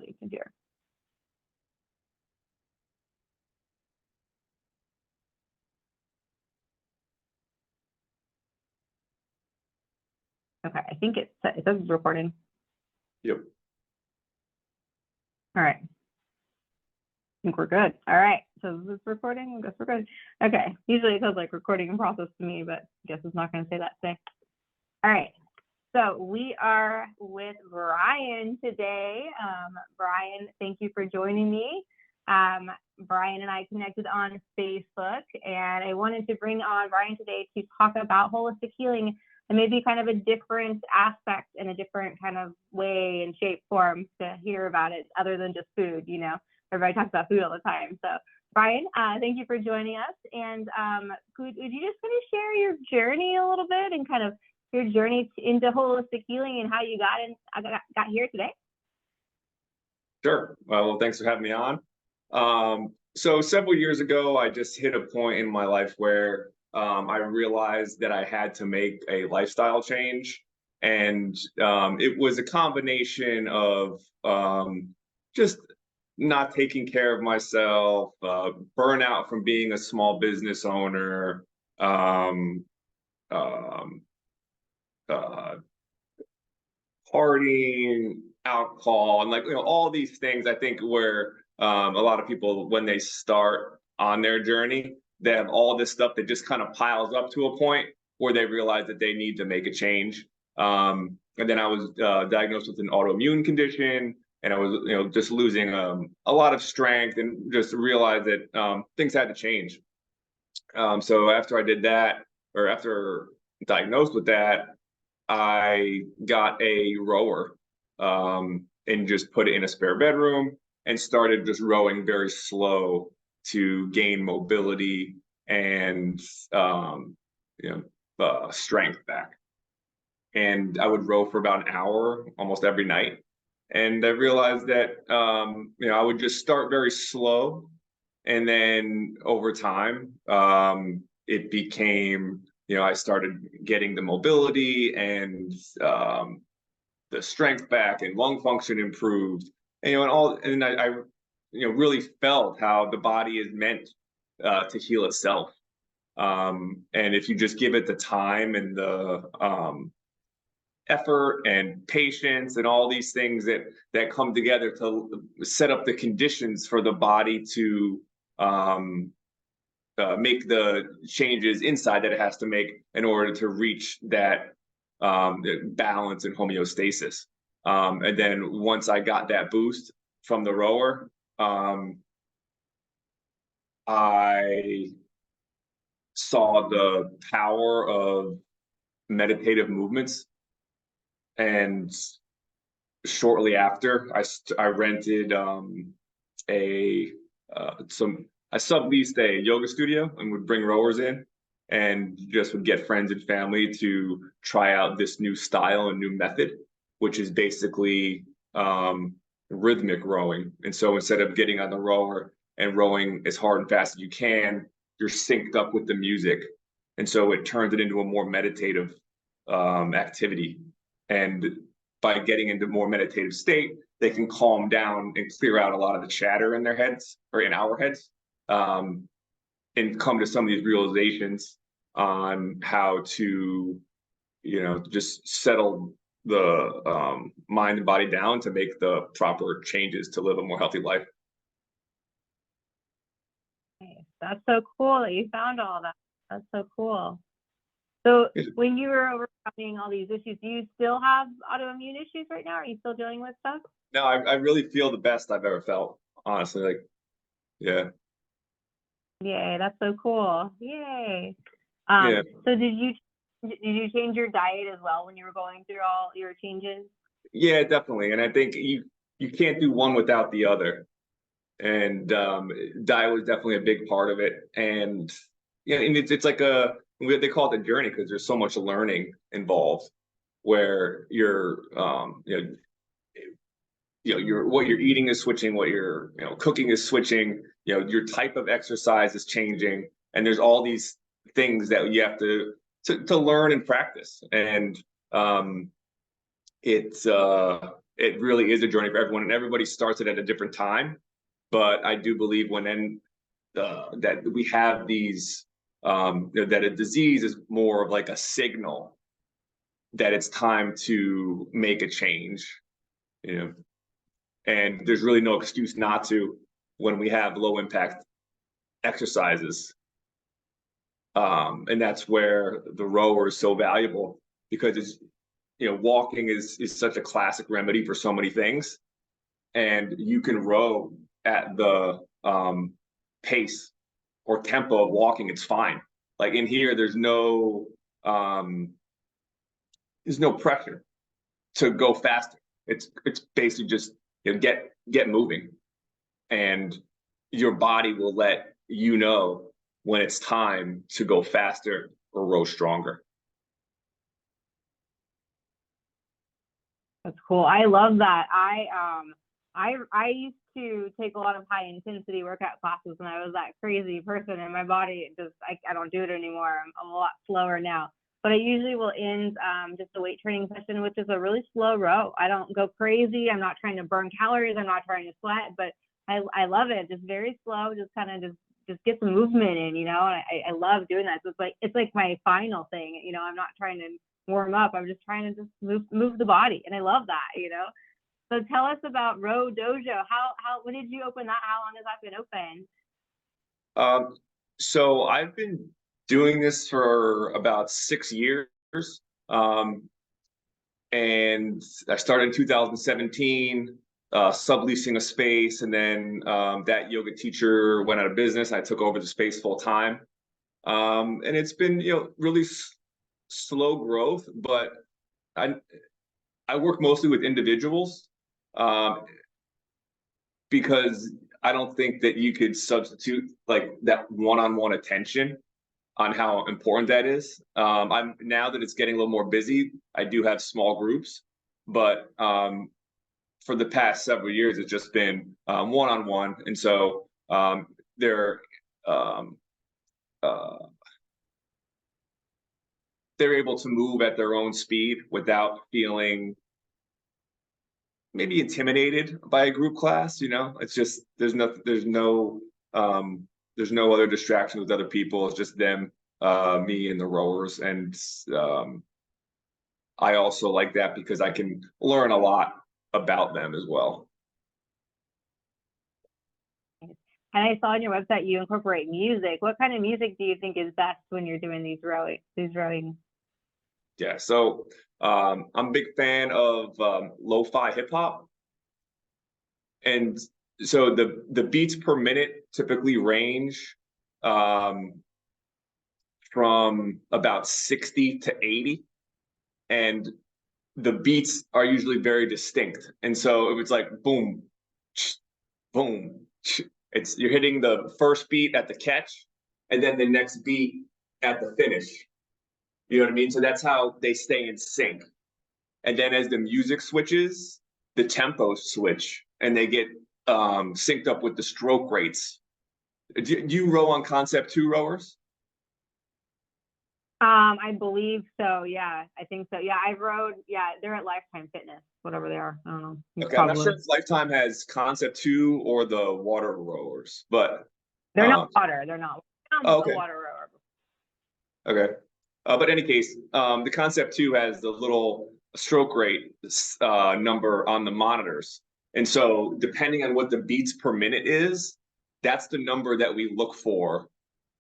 you can hear. Okay, I think it says it's recording. Yep. All right. I think we're good. All right. So is this recording? I guess we're good. Okay. Usually it says like recording in process to me, but I guess it's not going to say that today. All right. So we are with Brian today. Brian, thank you for joining me. Brian and I connected on Facebook, and I wanted to bring on Brian today to talk about holistic healing and maybe kind of a different aspect and a different kind of way and shape form to hear about it other than just food. You know, everybody talks about food all the time. So Brian, thank you for joining us. And would you just kind of share your journey a little bit and kind of your journey into holistic healing and how you got here today? Sure. Well, thanks for having me on. So several years ago, I just hit a point in my life where I realized that I had to make a lifestyle change. And it was a combination of just not taking care of myself, burnout from being a small business owner, partying, alcohol, and like, you know, all these things. I think where a lot of people, when they start on their journey, they have all this stuff that just kind of piles up to a point where they realize that they need to make a change. And then I was diagnosed with an autoimmune condition, and I was, you know, just losing a lot of strength, and just realized that things had to change. So after I did that, or after diagnosed with that, I got a rower and just put it in a spare bedroom and started just rowing very slow to gain mobility and strength back. And I would row for about an hour almost every night. And I realized that I would just start very slow, and then over time it became, I started getting the mobility and the strength back, and lung function improved, and I really felt how the body is meant to heal itself. And if you just give it the time and the effort and patience and all these things that come together to set up the conditions for the body to make the changes inside that it has to make in order to reach that balance and homeostasis. And then once I got that boost from the rower, I saw the power of meditative movements. And shortly after, I rented I subleased a yoga studio and would bring rowers in, and just would get friends and family to try out this new style and new method, which is basically rhythmic rowing. And so instead of getting on the rower and rowing as hard and fast as you can, you're synced up with the music. And so it turns it into a more meditative activity. And by getting into more meditative state, they can calm down and clear out a lot of the chatter in their heads, or in our heads, and come to some of these realizations on how to, just settle the mind and body down to make the proper changes to live a more healthy life. That's so cool that you found all that. That's so cool. So when you were overcoming all these issues, do you still have autoimmune issues right now? Are you still dealing with stuff? No, I really feel the best I've ever felt, honestly. Like, yeah. Yay, that's so cool. Yay. Yeah. So did you change your diet as well when you were going through all your changes? Yeah, definitely. And I think you can't do one without the other. And diet was definitely a big part of it. And and it's like they call it the journey, because there's so much learning involved, where you're what you're eating is switching, what you're cooking is switching, your type of exercise is changing, and there's all these things that you have to learn and practice. And it's it really is a journey for everyone, and everybody starts it at a different time. But I do believe that we have these, that a disease is more of like a signal that it's time to make a change, and there's really no excuse not to when we have low impact exercises. And that's where the rower is so valuable, because it's, walking is such a classic remedy for so many things, and you can row at the pace or tempo of walking. It's fine. Like in here, there's no pressure to go faster. It's basically just get moving, and your body will let you know when it's time to go faster or row stronger. That's cool. I love that. I used to take a lot of high intensity workout classes when I was that crazy person, and my body just, I don't do it anymore. I'm a lot slower now, but I usually will end just a weight training session, which is a really slow row. I don't go crazy. I'm not trying to burn calories. I'm not trying to sweat, but I love it. Just very slow, just kind of just get some movement in, and I love doing that. So it's like my final thing, I'm not trying to warm up. I'm just trying to just move the body, and I love that, So tell us about ROWDOJO. When did you open that? How long has that been open? So I've been doing this for about 6 years. And I started in 2017, subleasing a space, and then that yoga teacher went out of business. I took over the space full time. And it's been, really slow growth, but I work mostly with individuals, because I don't think that you could substitute like that one-on-one attention on how important that is. Now that it's getting a little more busy, I do have small groups, but for the past several years, it's just been one-on-one, and so they're able to move at their own speed without feeling maybe intimidated by a group class. It's just there's no other distractions with other people. It's just them, me, and the rowers. And I also like that because I can learn a lot about them as well. And I saw on your website you incorporate music. What kind of music do you think is best when you're doing these rowing? Yeah, so I'm a big fan of lo-fi hip hop, and so the beats per minute typically range from about 60 to 80, and the beats are usually very distinct. And so if it's like boom, boom, you're hitting the first beat at the catch, and then the next beat at the finish. You know what I mean? So that's how they stay in sync. And then as the music switches, the tempos switch, and they get synced up with the stroke rates. Do you row on Concept 2 rowers? I believe so. Yeah, I think so. Yeah, I've rowed. Yeah, they're at Lifetime Fitness, whatever they are. I don't know. Okay, I'm not sure if Lifetime has Concept 2 or the water rowers, but they're not water. They're not. Oh, okay. The water rower. Okay. But in any case, the Concept 2 has the little stroke rate number on the monitors. And so depending on what the beats per minute is, that's the number that we look for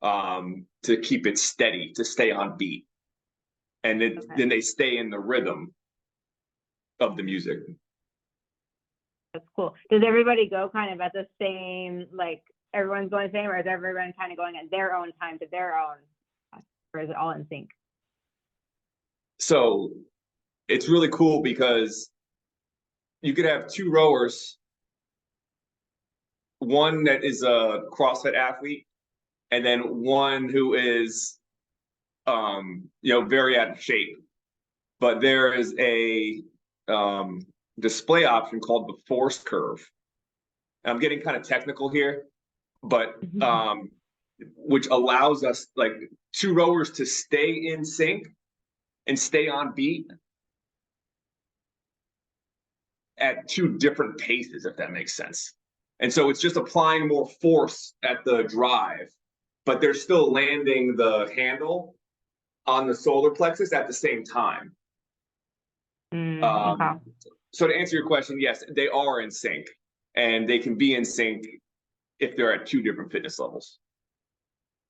to keep it steady, to stay on beat. And then they stay in the rhythm of the music. That's cool. Does everybody go kind of at the same, like everyone's going the same, or is everyone kind of going at their own time to their own? Or is it all in sync? So it's really cool because you could have two rowers, one that is a CrossFit athlete, and then one who is, very out of shape. But there is a display option called the force curve. And I'm getting kind of technical here, but which allows us, like, two rowers to stay in sync and stay on beat. at two different paces, if that makes sense. And so it's just applying more force at the drive, but they're still landing the handle on the solar plexus at the same time. Okay. So to answer your question, yes, they are in sync, and they can be in sync if they're at two different fitness levels.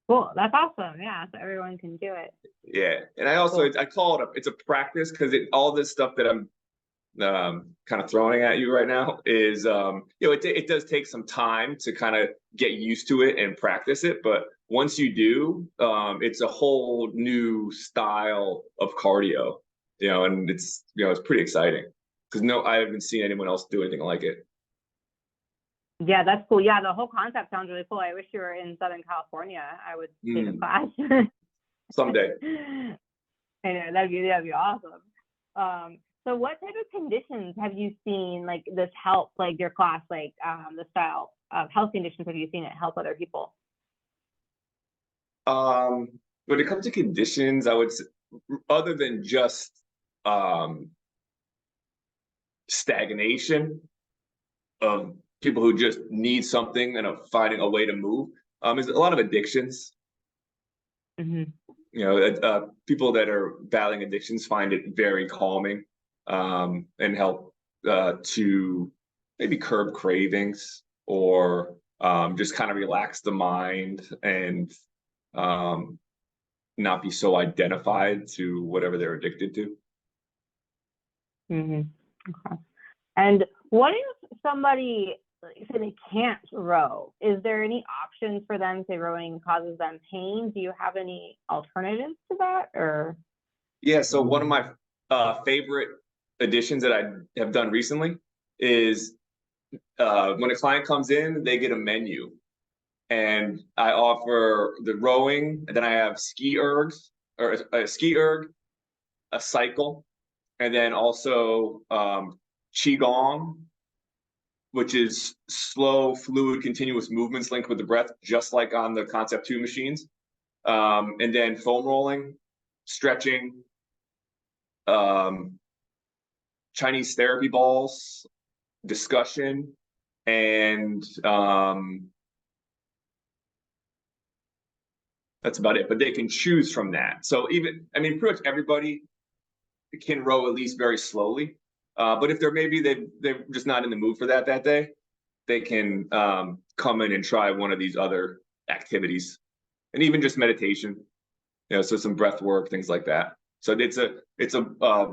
Cool. That's awesome. Yeah. So everyone can do it. Yeah. And I also, Cool. I call it it's a practice, because all this stuff that I'm kind of throwing at you right now is, it does take some time to kind of get used to it and practice it. But once you do, it's a whole new style of cardio, and it's pretty exciting, because I haven't seen anyone else do anything like it. Yeah, that's cool. Yeah, the whole concept sounds really cool. I wish you were in Southern California. I would take a class. Someday. I know, that'd be awesome. So what type of conditions have you seen like this help, like your class, like the style of health conditions have you seen it help other people? When it comes to conditions, I would say, other than just stagnation of people who just need something and are finding a way to move, is a lot of addictions. People that are battling addictions find it very calming, and help to maybe curb cravings, or just kind of relax the mind, and not be so identified to whatever they're addicted to. Okay. And what if somebody say they can't row? Is there any options for them? Say rowing causes them pain. Do you have any alternatives to that, or? Yeah. So one of my favorite additions that I have done recently is, when a client comes in, they get a menu, and I offer the rowing, and then I have ski ergs, or a ski erg, a cycle, and then also qigong, which is slow, fluid, continuous movements linked with the breath, just like on the Concept 2 machines. And then foam rolling, stretching, Chinese therapy balls, discussion, and that's about it. But they can choose from that. So pretty much everybody can row at least very slowly. But if they're just not in the mood for that day, they can come in and try one of these other activities, and even just meditation. So some breath work, things like that. So it's a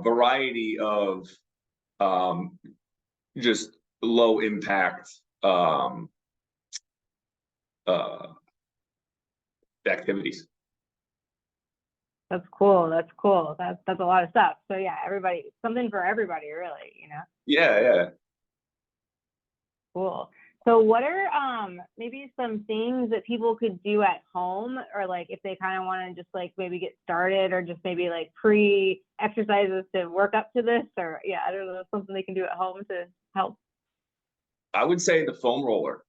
variety of just low impact activities. That's cool. That's cool. That's a lot of stuff. So yeah, something for everybody, really, Yeah. Cool. So what are maybe some things that people could do at home, or like if they kind of want to just like maybe get started, or just maybe like pre-exercises to work up to this, or I don't know, something they can do at home to help? I would say the foam roller,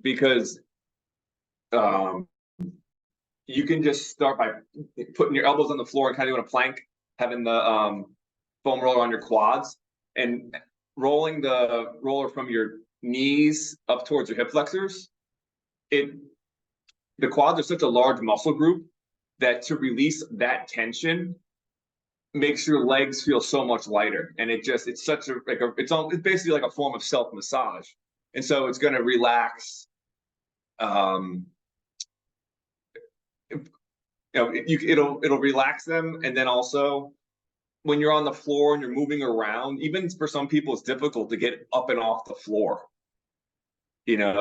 because you can just start by putting your elbows on the floor and kind of doing a plank, having the foam roller on your quads, and rolling the roller from your knees up towards your hip flexors. The quads are such a large muscle group that to release that tension makes your legs feel so much lighter, and it's basically like a form of self massage, and so it's going to relax. It'll relax them, and then also when you're on the floor and you're moving around, even for some people, it's difficult to get up and off the floor.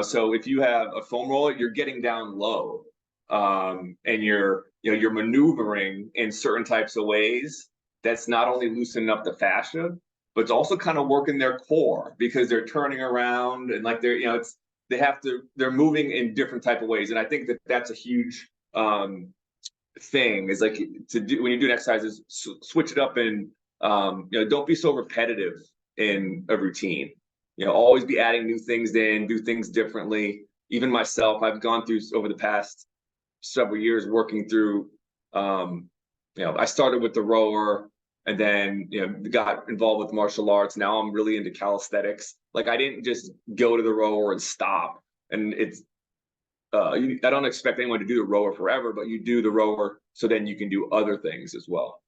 So if you have a foam roller, you're getting down low, and you're maneuvering in certain types of ways. That's not only loosening up the fascia, but it's also kind of working their core, because they're turning around, and like they're moving in different type of ways. And I think that's a huge thing, is like to do when you do an exercise, is switch it up, and don't be so repetitive in a routine. Always be adding new things in, do things differently. Even myself, I've gone through over the past several years working through, I started with the rower, and then got involved with martial arts. Now I'm really into calisthenics. Like I didn't just go to the rower and stop. And it's I don't expect anyone to do the rower forever, but you do the rower so then you can do other things as well.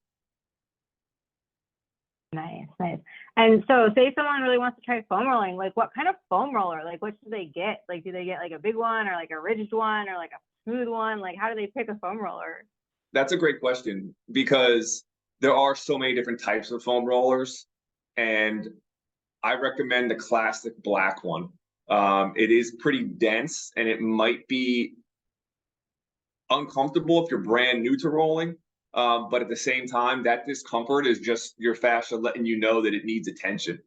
Nice, nice. And so say someone really wants to try foam rolling, like what kind of foam roller, like what should they get? Like, do they get like a big one or like a rigid one or like a smooth one? Like, how do they pick a foam roller? That's a great question because there are so many different types of foam rollers, and I recommend the classic black one. It is pretty dense and it might be uncomfortable if you're brand new to rolling. But at the same time, that discomfort is just your fascia letting you know that it needs attention.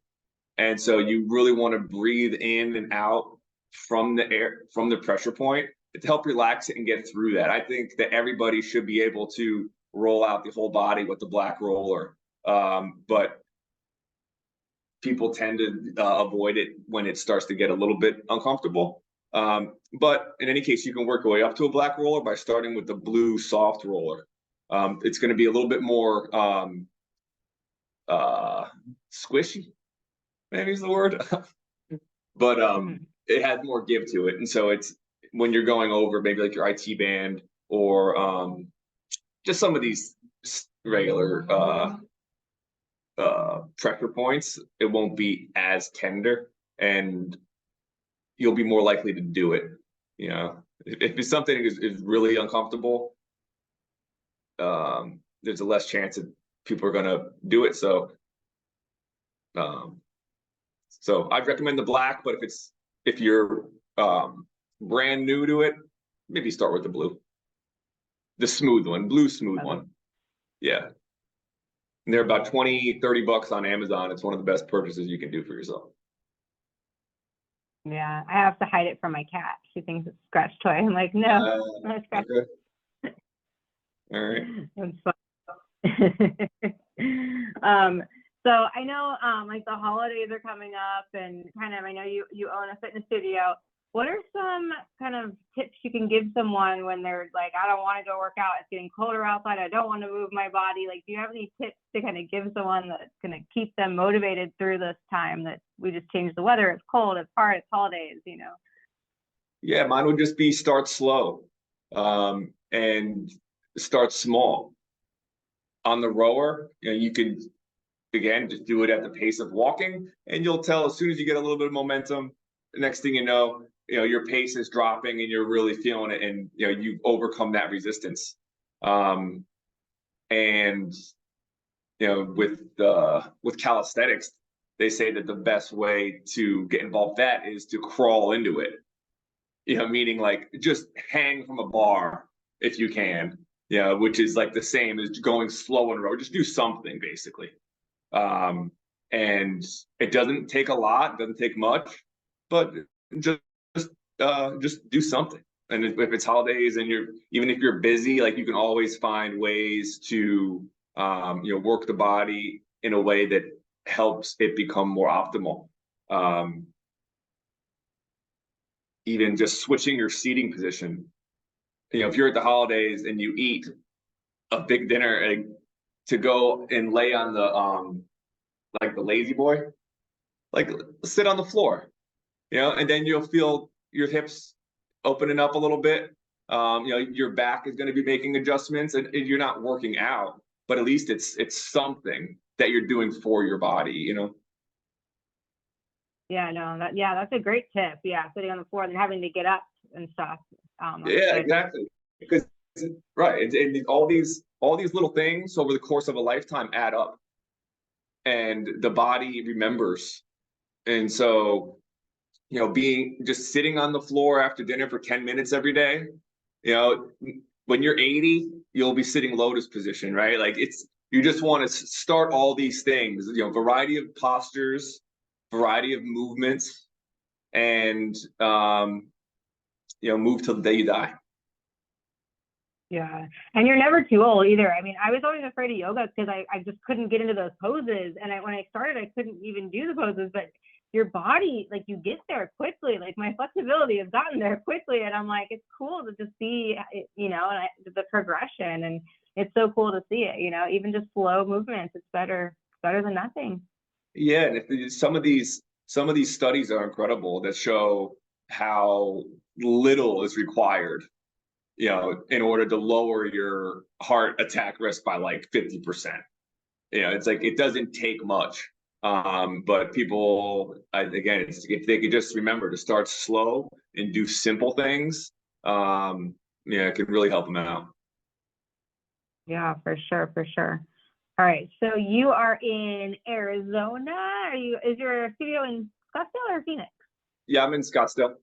And so you really want to breathe in and out from the air, from the pressure point to help relax it and get through that. I think that everybody should be able to roll out the whole body with the black roller. But people tend to avoid it when it starts to get a little bit uncomfortable. But in any case, you can work your way up to a black roller by starting with the blue soft roller. It's going to be a little bit more squishy, maybe is the word. But it has more give to it. And so it's when you're going over maybe like your IT band or just some of these regular pressure points, it won't be as tender and you'll be more likely to do it. If it's something is really uncomfortable, there's a less chance that people are going to do it. So I'd recommend the black, but if you're brand new to it, maybe start with the blue, the smooth one, blue smooth one. Yeah. And they're about $20-$30 on Amazon. It's one of the best purchases you can do for yourself. Yeah, I have to hide it from my cat. She thinks it's a scratch toy. I'm like, no, not scratch. Okay. All right. It's fun. So I know like the holidays are coming up and kind of, I know you own a fitness studio. What are some kind of tips you can give someone when they're like, I don't want to go work out, it's getting colder outside, I don't want to move my body? Like, do you have any tips to kind of give someone that's going to keep them motivated through this time that we just changed the weather, it's cold, it's hard, it's holidays, Yeah, mine would just be start slow and start small. On the rower, you can, again, just do it at the pace of walking, and you'll tell as soon as you get a little bit of momentum, the next thing you know, your pace is dropping and you're really feeling it, and you've overcome that resistance. And with calisthenics, they say that the best way to get involved with that is to crawl into it. Meaning like just hang from a bar if you can. Which is like the same as going slow in a row. Just do something basically. And it doesn't take a lot, doesn't take much, but just do something. And if it's holidays and even if you're busy, like you can always find ways to work the body in a way that helps it become more optimal. Even just switching your seating position. If you're at the holidays and you eat a big dinner, and to go and lay on the like the lazy boy, like sit on the floor, and then you'll feel your hips opening up a little bit. Your back is going to be making adjustments, and you're not working out, but at least it's something that you're doing for your body. Yeah, no, that's a great tip. Yeah, sitting on the floor and having to get up and stuff. Yeah, exactly. Because right, and all these little things over the course of a lifetime add up, and the body remembers. And so, being just sitting on the floor after dinner for 10 minutes every day, when you're 80, you'll be sitting lotus position, right? Like you just want to start all these things, variety of postures, variety of movements, and move till the day you die. Yeah, and you're never too old either. I mean, I was always afraid of yoga because I just couldn't get into those poses, and when I started, I couldn't even do the poses. But your body, like, you get there quickly. Like, my flexibility has gotten there quickly, and I'm like, it's cool to just see, and the progression. And it's so cool to see it, even just slow movements. It's better than nothing. Yeah, and some of these studies are incredible that show how little is required, in order to lower your heart attack risk by like 50%. It's like it doesn't take much. But people, again, if they could just remember to start slow and do simple things, it can really help them out. Yeah, for sure, for sure. All right, so you are in Arizona. Is your studio in Scottsdale or Phoenix? Yeah, I'm in Scottsdale.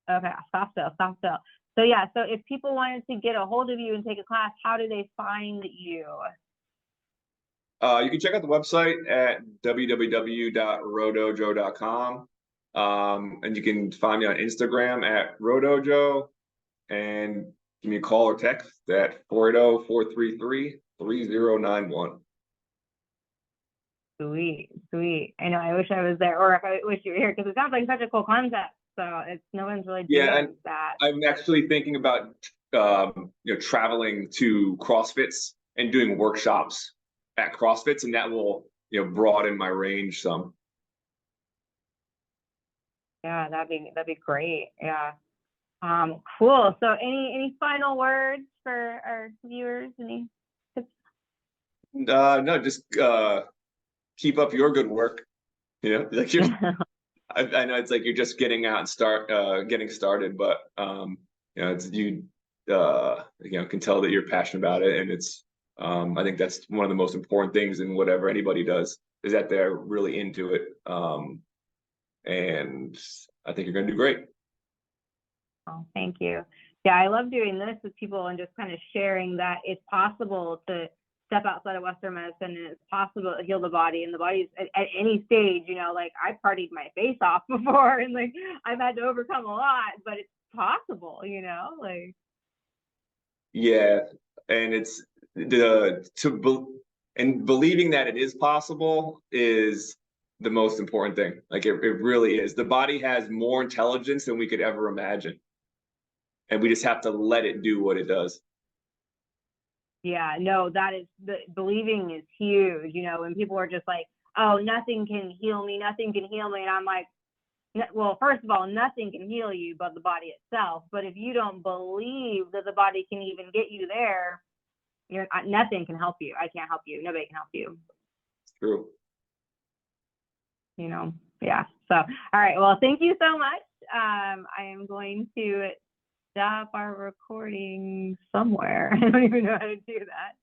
Okay, Scottdale. So yeah, so if people wanted to get a hold of you and take a class, how do they find you? You can check out the website at www.rowdojo.com. And you can find me on Instagram at ROWDOJO, and give me a call or text at 480-433-3091. Sweet. I know, I wish I was there, or if I wish you were here, because it sounds like such a cool concept. So no one's really doing that. I'm actually thinking about traveling to CrossFits and doing workshops at CrossFits, and that will broaden my range some. Yeah, that'd be great. Yeah. Cool. So any final words for our viewers? Any tips? No, just keep up your good work. Like I know it's like you're just getting out and getting started, but it's you can tell that you're passionate about it, and it's I think that's one of the most important things in whatever anybody does, is that they're really into it. And I think you're going to do great. Oh, thank you. Yeah, I love doing this with people and just kind of sharing that it's possible to step outside of Western medicine, and it's possible to heal the body, and the body's at any stage, like I partied my face off before, and like I've had to overcome a lot, but it's possible, like. Yeah, and it's believing that it is possible is the most important thing. Like it really is. The body has more intelligence than we could ever imagine, and we just have to let it do what it does. Yeah, no, believing is huge. When people are just like, oh, nothing can heal me, and I'm like, well, first of all, nothing can heal you but the body itself. But if you don't believe that the body can even get you there, nothing can help you. I can't help you. Nobody can help you. It's true. Yeah. So, all right. Well, thank you so much. I am going to stop our recording somewhere. I don't even know how to do that.